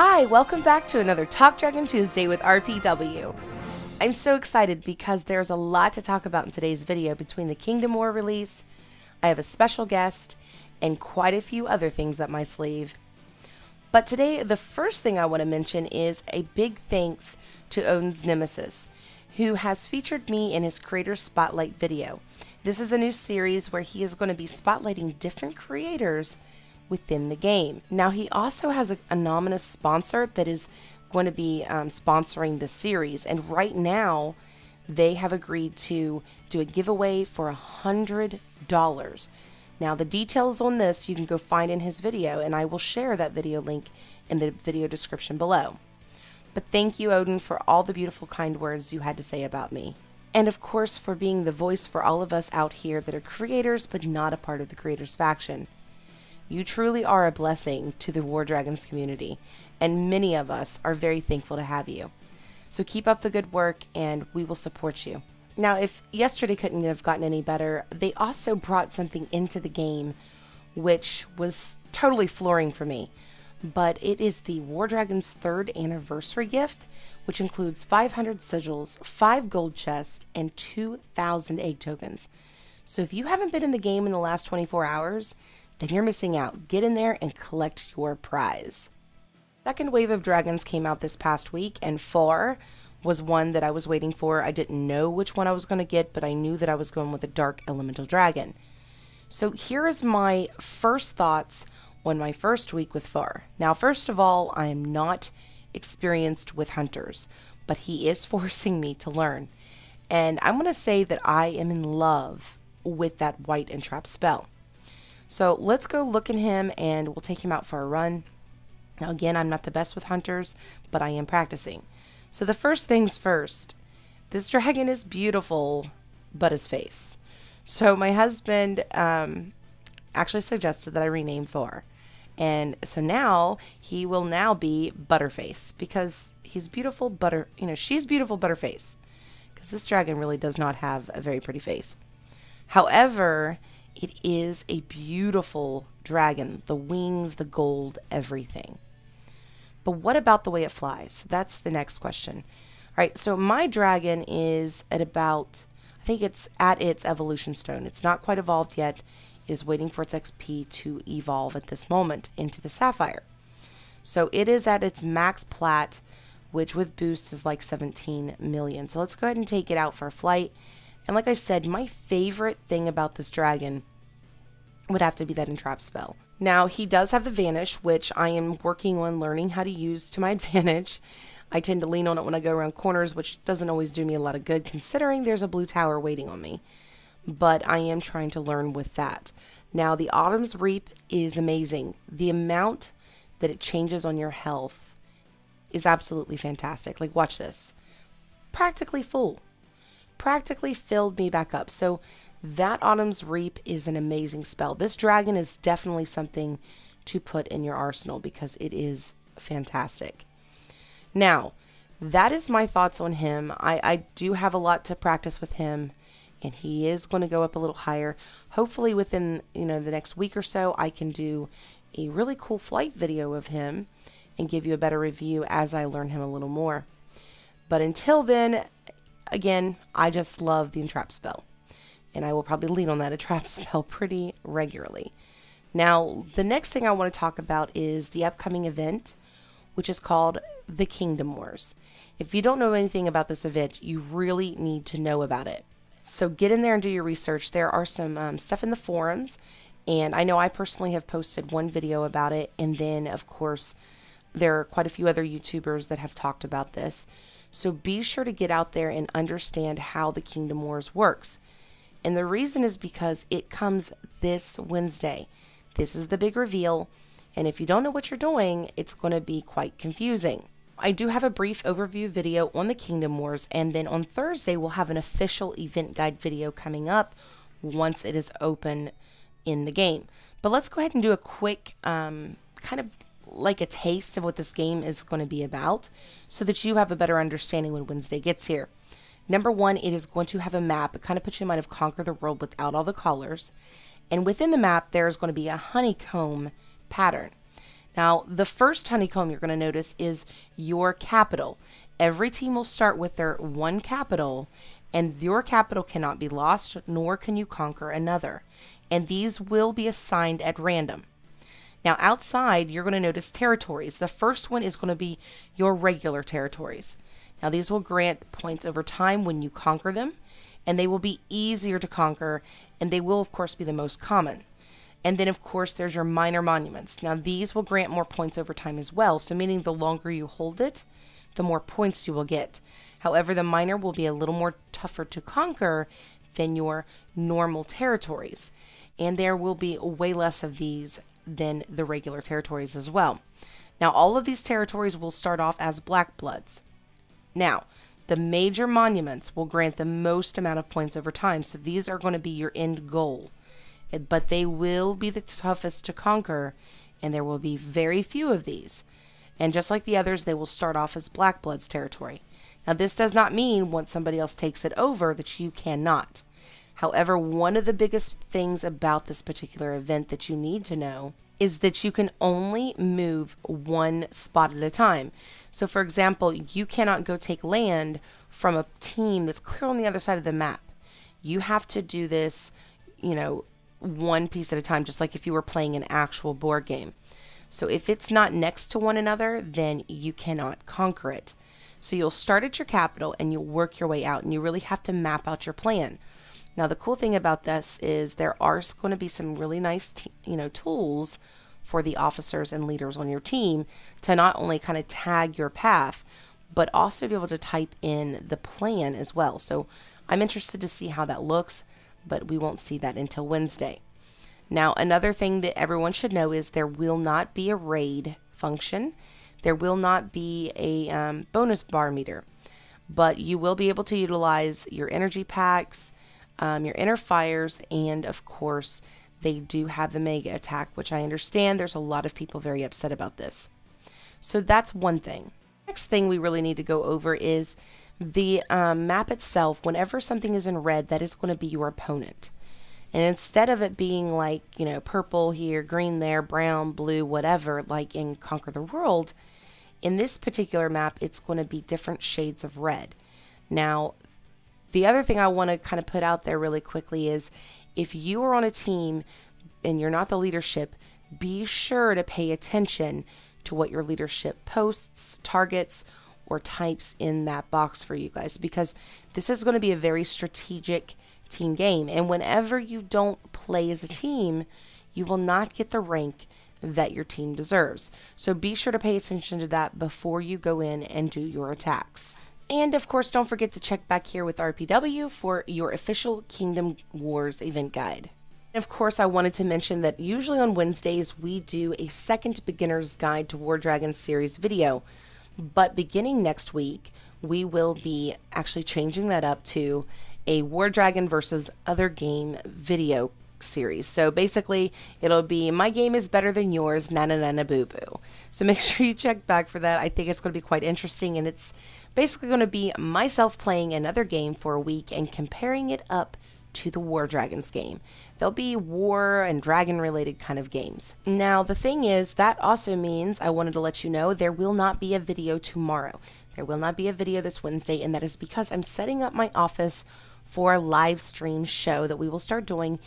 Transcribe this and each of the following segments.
Hi, welcome back to another Talk Dragon Tuesday with RPW. I'm so excited because there's a lot to talk about in today's video between the Kingdom War release, I have a special guest, and quite a few other things up my sleeve. But today, the first thing I want to mention is a big thanks to xOdinsNemesisx, who has featured me in his Creator Spotlight video. This is a new series where he is going to be spotlighting different creators within the game. Now, he also has an anonymous sponsor that is going to be sponsoring the series, and right now they have agreed to do a giveaway for $100. Now, the details on this you can go find in his video, and I will share that video link in the video description below. But thank you, Odin, for all the beautiful kind words you had to say about me. And of course, for being the voice for all of us out here that are creators but not a part of the creators faction. You truly are a blessing to the War Dragons community, and many of us are very thankful to have you. So keep up the good work, and we will support you. Now, if yesterday couldn't have gotten any better, they also brought something into the game which was totally flooring for me. But it is the War Dragons 3rd anniversary gift, which includes 500 sigils, 5 gold chests, and 2,000 egg tokens. So if you haven't been in the game in the last 24 hours, then you're missing out. Get in there and collect your prize. Second wave of dragons came out this past week, and Fomhar was one that I was waiting for. I didn't know which one I was going to get, but I knew that I was going with a dark elemental dragon. So here is my first thoughts on my first week with Fomhar. Now, first of all, I am not experienced with hunters, but he is forcing me to learn. And I'm going to say that I am in love with that white entrap spell. So let's go look at him and we'll take him out for a run. Now again, I'm not the best with hunters, but I am practicing. So the first things first, this dragon is beautiful, but his face. So my husband actually suggested that I rename Fomhar. And so now he will now be Butterface, because he's beautiful she's beautiful Butterface, because this dragon really does not have a very pretty face. However, it is a beautiful dragon, the wings, the gold, everything. But what about the way it flies? That's the next question. All right, so my dragon is at about, I think it's at its evolution stone. It's not quite evolved yet. It is waiting for its XP to evolve at this moment into the Sapphire. So it is at its max plat, which with boost is like 17 million. So let's go ahead and take it out for a flight. And like I said, my favorite thing about this dragon would have to be that entrap spell. Now, he does have the vanish, which I am working on learning how to use to my advantage. I tend to lean on it when I go around corners, which doesn't always do me a lot of good, considering there's a blue tower waiting on me. But I am trying to learn with that. Now, the Autumn's Reap is amazing. The amount that it changes on your health is absolutely fantastic. Like, watch this. Practically full. Practically filled me back up. So that Autumn's Reap is an amazing spell. This dragon is definitely something to put in your arsenal because it is fantastic. Now, that is my thoughts on him. I do have a lot to practice with him, and he is going to go up a little higher. Hopefully within the next week or so, I can do a really cool flight video of him and give you a better review as I learn him a little more. But until then, again, I just love the entrap spell, and I will probably lean on that entrap spell pretty regularly. Now, the next thing I want to talk about is the upcoming event, which is called the Kingdom Wars. If you don't know anything about this event, you really need to know about it. So get in there and do your research. There are some stuff in the forums, and I know I personally have posted one video about it, and then, of course, there are quite a few other YouTubers that have talked about this. So be sure to get out there and understand how the Kingdom Wars works. And the reason is because it comes this Wednesday. This is the big reveal. And if you don't know what you're doing, it's going to be quite confusing. I do have a brief overview video on the Kingdom Wars. And then on Thursday, we'll have an official event guide video coming up once it is open in the game. But let's go ahead and do a quick kind of like a taste of what this game is going to be about, so that you have a better understanding when Wednesday gets here. Number one, it is going to have a map. It kind of puts you in mind of Conquer the World without all the colors. And within the map, there is going to be a honeycomb pattern. Now, the first honeycomb you're going to notice is your capital. Every team will start with their one capital, and your capital cannot be lost, nor can you conquer another. And these will be assigned at random. Now, outside, you're going to notice territories. The first one is going to be your regular territories. Now, these will grant points over time when you conquer them, and they will be easier to conquer, and they will, of course, be the most common. And then, of course, there's your minor monuments. Now, these will grant more points over time as well, so meaning the longer you hold it, the more points you will get. However, the minor will be a little more tougher to conquer than your normal territories. And there will be way less of these than the regular territories as well. Now, all of these territories will start off as black bloods. Now, the major monuments will grant the most amount of points over time, so these are going to be your end goal. But they will be the toughest to conquer, and there will be very few of these. And just like the others, they will start off as black bloods territory. Now, this does not mean once somebody else takes it over that you cannot. However, one of the biggest things about this particular event that you need to know is that you can only move one spot at a time. So, for example, you cannot go take land from a team that's clear on the other side of the map. You have to do this, one piece at a time, just like if you were playing an actual board game. So if it's not next to one another, then you cannot conquer it. So you'll start at your capital and you'll work your way out, and you really have to map out your plan. Now, the cool thing about this is there are going to be some really nice, tools for the officers and leaders on your team to not only kind of tag your path, but also be able to type in the plan as well. So I'm interested to see how that looks, but we won't see that until Wednesday. Now, another thing that everyone should know is there will not be a raid function. There will not be a bonus bar meter, but you will be able to utilize your energy packs, your inner fires, and of course, they do have the mega attack, which I understand there's a lot of people very upset about this. So that's one thing. Next thing we really need to go over is the map itself. Whenever something is in red, that is going to be your opponent. And instead of it being like, purple here, green there, brown, blue, whatever, like in Conquer the World, in this particular map, it's going to be different shades of red. Now, the other thing I want to kind of put out there really quickly is if you are on a team and you're not the leadership, be sure to pay attention to what your leadership posts, targets, or types in that box for you guys, because this is going to be a very strategic team game. And whenever you don't play as a team, you will not get the rank that your team deserves. So be sure to pay attention to that before you go in and do your attacks. And of course, don't forget to check back here with RPW for your official Kingdom Wars event guide. And of course, I wanted to mention that usually on Wednesdays, we do a second beginner's guide to War Dragons series video. But beginning next week, we will be actually changing that up to a War Dragon versus other game video series. So basically, it'll be my game is better than yours, na na na na boo boo. So make sure you check back for that. I think it's going to be quite interesting, and it's basically going to be myself playing another game for a week and comparing it up to the War Dragons game. There'll be war and dragon related kind of games. Now, the thing is, that also means I wanted to let you know there will not be a video tomorrow. There will not be a video this Wednesday, and that is because I'm setting up my office for a live stream show that we will start doing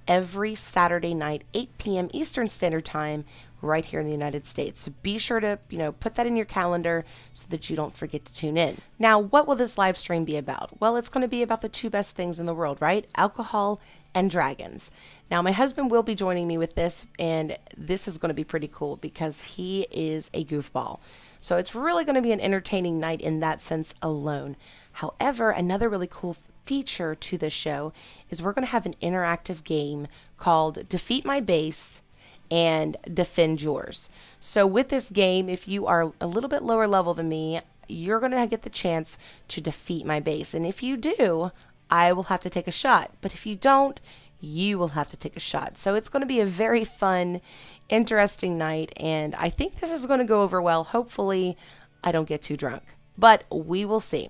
every Saturday night, 8 p.m. Eastern Standard Time, right here in the United States. So be sure to, put that in your calendar so that you don't forget to tune in. Now, what will this live stream be about? Well, it's going to be about the two best things in the world, right? Alcohol and dragons. Now, my husband will be joining me with this, and this is going to be pretty cool because he is a goofball. So it's really going to be an entertaining night in that sense alone. However, another really cool feature to this show is we're going to have an interactive game called Defeat My Base and Defend Yours. So with this game, if you are a little bit lower level than me, you're going to get the chance to defeat my base. And if you do, I will have to take a shot. But if you don't, you will have to take a shot. So it's going to be a very fun, interesting night. And I think this is going to go over well. Hopefully, I don't get too drunk, but we will see.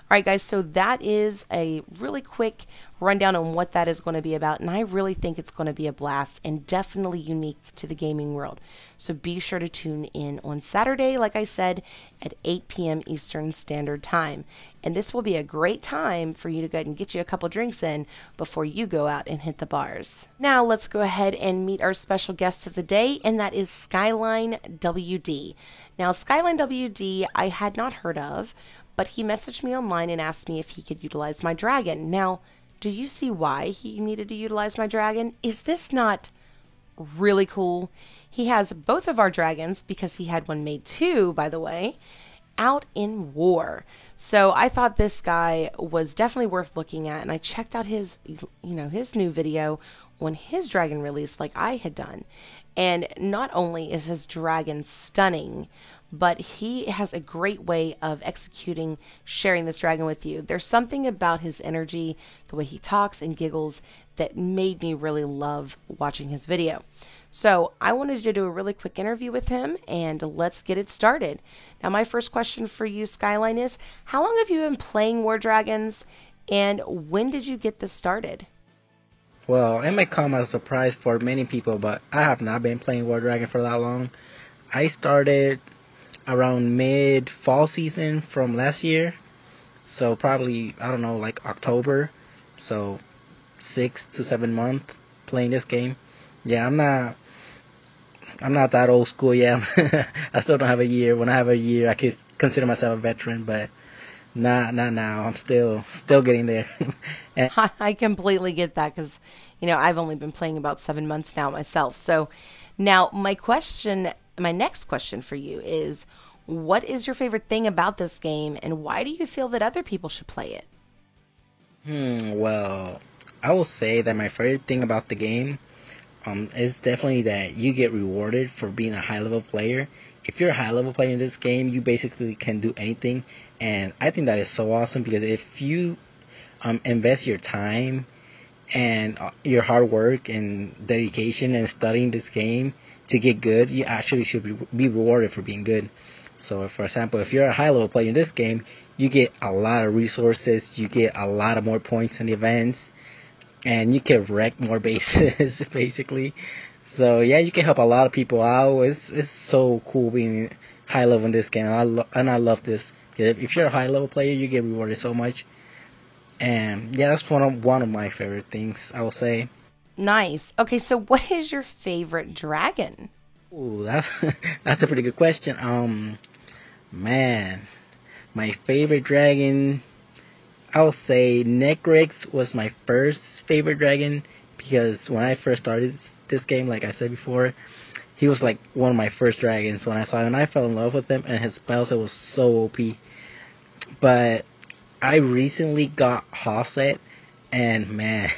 All right, guys, so that is a really quick rundown on what that is going to be about, and I really think it's going to be a blast and definitely unique to the gaming world. So be sure to tune in on Saturday, like I said, at 8 p.m. Eastern Standard Time. And this will be a great time for you to go ahead and get you a couple drinks in before you go out and hit the bars. Now let's go ahead and meet our special guest of the day, and that is Skyline WD. Now, Skyline WD I had not heard of, but he messaged me online and asked me if he could utilize my dragon. Now, do you see why he needed to utilize my dragon? Is this not really cool? He has both of our dragons, because he had one made too, by the way, out in war. So I thought this guy was definitely worth looking at, and I checked out his, his new video on his dragon release like I had done. And not only is his dragon stunning, but he has a great way of executing, sharing this dragon with you. There's something about his energy, the way he talks and giggles, that made me really love watching his video. So I wanted to do a really quick interview with him, and let's get it started. Now, my first question for you, Skyline, is how long have you been playing War Dragons, and when did you get this started? Well, it may come as a surprise for many people, but I have not been playing War Dragon for that long. I started around mid-fall season from last year, so probably, I don't know, like October, so 6 to 7 months playing this game. Yeah, I'm not that old school yet. I still don't have a year. When I have a year, I could consider myself a veteran, but not now. I'm still getting there. And I completely get that, because I've only been playing about 7 months now myself. So now my next question for you is, what is your favorite thing about this game, and why do you feel that other people should play it? Well, I will say that my favorite thing about the game is definitely that you get rewarded for being a high-level player. If you're a high-level player in this game, you basically can do anything, and I think that is so awesome, because if you invest your time and your hard work and dedication and studying this game to get good, you actually should be rewarded for being good. So, for example, if you're a high-level player in this game, you get a lot of resources, you get a lot of more points in events, and you can wreck more bases, basically. So, yeah, you can help a lot of people out. It's so cool being high-level in this game, and I love this. If you're a high-level player, you get rewarded so much. And, yeah, that's one of my favorite things, I will say. Nice. Okay, so what is your favorite dragon? Ooh, that's a pretty good question. Man, my favorite dragon, I would say Necrex was my first favorite dragon, because when I first started this game, like I said before, he was like one of my first dragons when I saw him, and I fell in love with him, and his spellset was so OP. But I recently got Hosset, and man,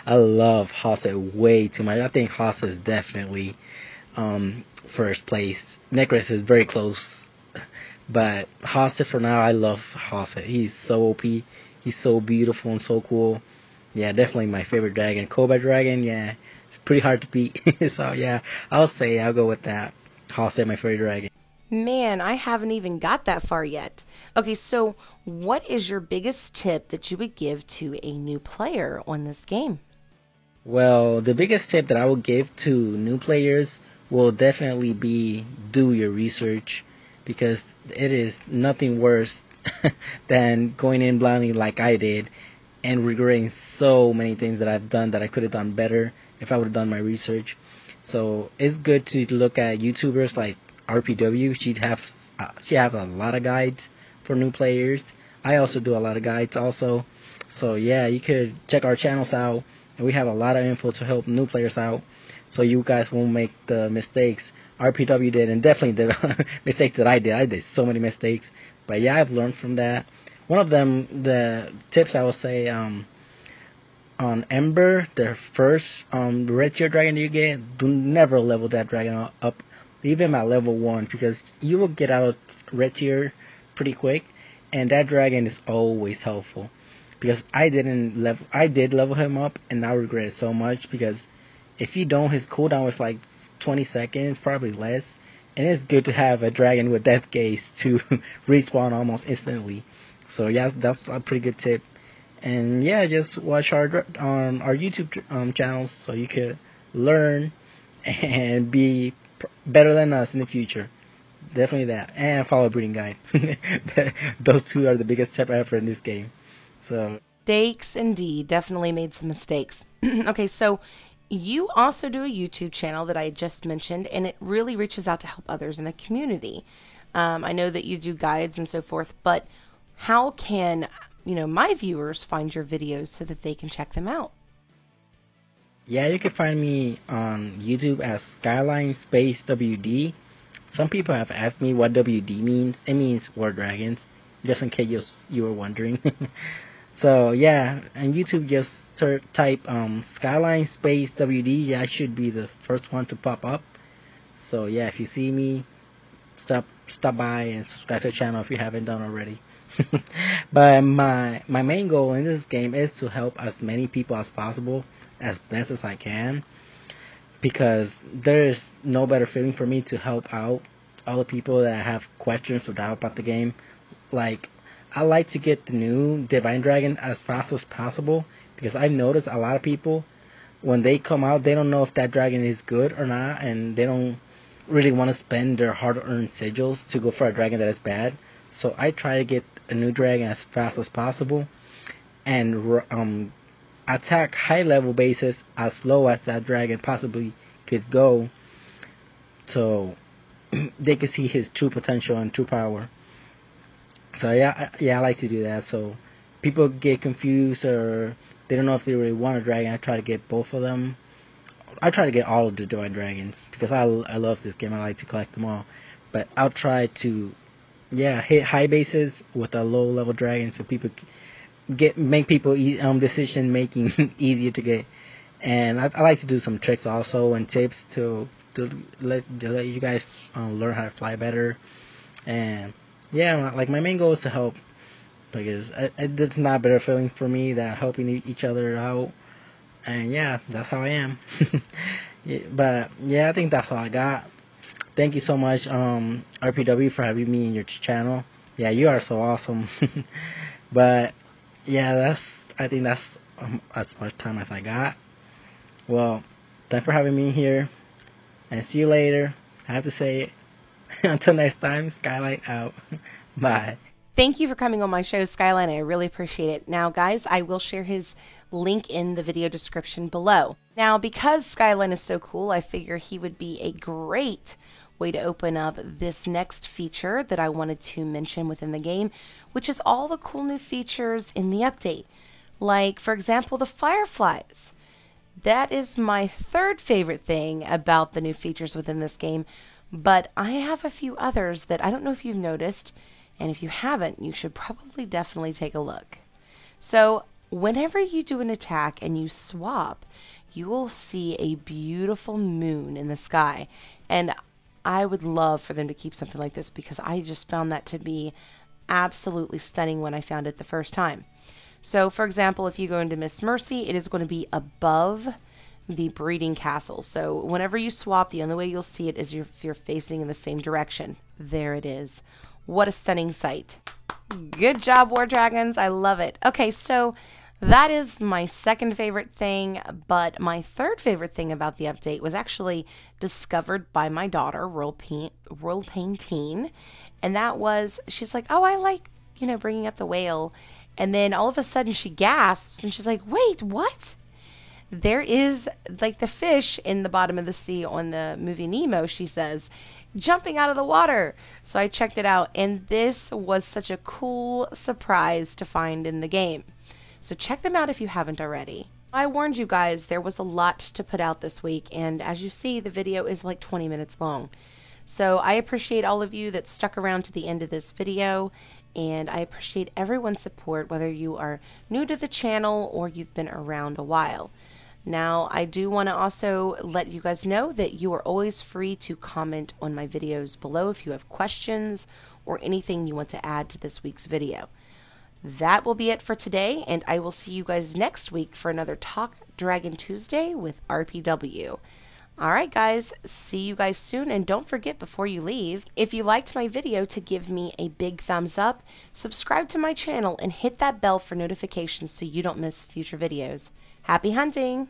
I love Hosset way too much. I think Hosset is definitely first place. Necrex is very close, but Hosset for now, I love Hosset. He's so OP, he's so beautiful and so cool. Yeah, definitely my favorite dragon. Cobra Dragon, yeah, it's pretty hard to beat. So yeah, I'll go with that. Hosset, my favorite dragon. Man, I haven't even got that far yet. Okay, so what is your biggest tip that you would give to a new player on this game? Well, the biggest tip that I would give to new players will definitely be do your research, because it is nothing worse than going in blindly like I did and regretting so many things that I've done that I could have done better if I would have done my research. So it's good to look at YouTubers like RPW. She has a lot of guides for new players. I also do a lot of guides also. So yeah, you could check our channels out, and we have a lot of info to help new players out, so you guys won't make the mistakes RPW did, and definitely the mistakes that I did. I did so many mistakes, but yeah, I've learned from that. One of them, the tips I will say, on Ember, the first red tier dragon you get, do never level that dragon up, even at level 1, because you will get out red tier pretty quick, and that dragon is always helpful. Because I did level him up, and I regret it so much, because if you don't, his cooldown was like 20 seconds, probably less, and it's good to have a dragon with death gaze to respawn almost instantly. So yeah, that's a pretty good tip. And yeah, just watch our YouTube channels so you could learn and be better than us in the future. Definitely that. And follow Breeding Guide. Those two are the biggest tip ever in this game. So mistakes indeed. Definitely made some mistakes. Okay, so you also do a YouTube channel that I just mentioned, and it really reaches out to help others in the community. I know that you do guides and so forth, but how can my viewers find your videos so that they can check them out? Yeah, you can find me on YouTube as Skyline Space WD. Some people have asked me what WD means. It means War Dragons, just in case you were wondering. So yeah, on YouTube just type Skyline Space WD. Yeah, I should be the first one to pop up. So yeah, if you see me, stop by and subscribe to the channel if you haven't done already. But my main goal in this game is to help as many people as possible, as best as I can, because there is no better feeling for me to help out all the people that have questions or doubt about the game. Like, I like to get the new Divine Dragon as fast as possible, because I've noticed a lot of people, when they come out, they don't know if that dragon is good or not, and they don't really want to spend their hard-earned sigils to go for a dragon that is bad. So I try to get a new dragon as fast as possible, and attack high-level bases as low as that dragon possibly could go, so they can see his true potential and true power. So yeah, I like to do that. So people get confused or they don't know if they really want a dragon. I try to get both of them. I try to get all of the Divine Dragons because I love this game. I like to collect them all. But I'll try to hit high bases with a low level dragon so people make people decision making easier to get. And I like to do some tricks also and tips to let you guys learn how to fly better. And yeah, like my main goal is to help, because it's not a better feeling for me than helping each other out. And yeah, that's how I am. But yeah, I think that's all I got. Thank you so much, RPW, for having me in your channel. Yeah, you are so awesome. But yeah, I think that's as much time as I got. Well, thanks for having me here, and see you later. I have to say it. Until next time, Skyline out. Bye. Thank you for coming on my show, Skyline. I really appreciate it. Now, guys, I will share his link in the video description below. Now, because Skyline is so cool, I figure he would be a great way to open up this next feature that I wanted to mention within the game, which is all the cool new features in the update. Like, for example, the fireflies. That is my third favorite thing about the new features within this game, but I have a few others that I don't know if you've noticed, and if you haven't, you should probably definitely take a look. So, whenever you do an attack and you swap, you will see a beautiful moon in the sky, and I would love for them to keep something like this because I just found that to be absolutely stunning when I found it the first time. So, for example, if you go into Miss Mercy, it is going to be above the breeding castle. So whenever you swap, the only way you'll see it is if you're facing in the same direction. There it is. What a stunning sight. Good job, War Dragons. I love it. Okay, so that is my second favorite thing, but my third favorite thing about the update was actually discovered by my daughter, Royal Painteen, and that was, she's like, oh, I like, bringing up the whale, and then all of a sudden she gasps, and she's like, wait, what? There is, like, the fish in the bottom of the sea on the movie Nemo, she says, jumping out of the water. So I checked it out, and this was such a cool surprise to find in the game. So check them out if you haven't already. I warned you guys, there was a lot to put out this week, and as you see, the video is like 20 minutes long. So I appreciate all of you that stuck around to the end of this video, and I appreciate everyone's support, whether you are new to the channel or you've been around a while. Now, I do want to also let you guys know that you are always free to comment on my videos below if you have questions or anything you want to add to this week's video. That will be it for today, and I will see you guys next week for another Talk Dragon Tuesday with RPW. Alright guys, see you guys soon, and don't forget before you leave, if you liked my video, to give me a big thumbs up, subscribe to my channel, and hit that bell for notifications so you don't miss future videos. Happy hunting!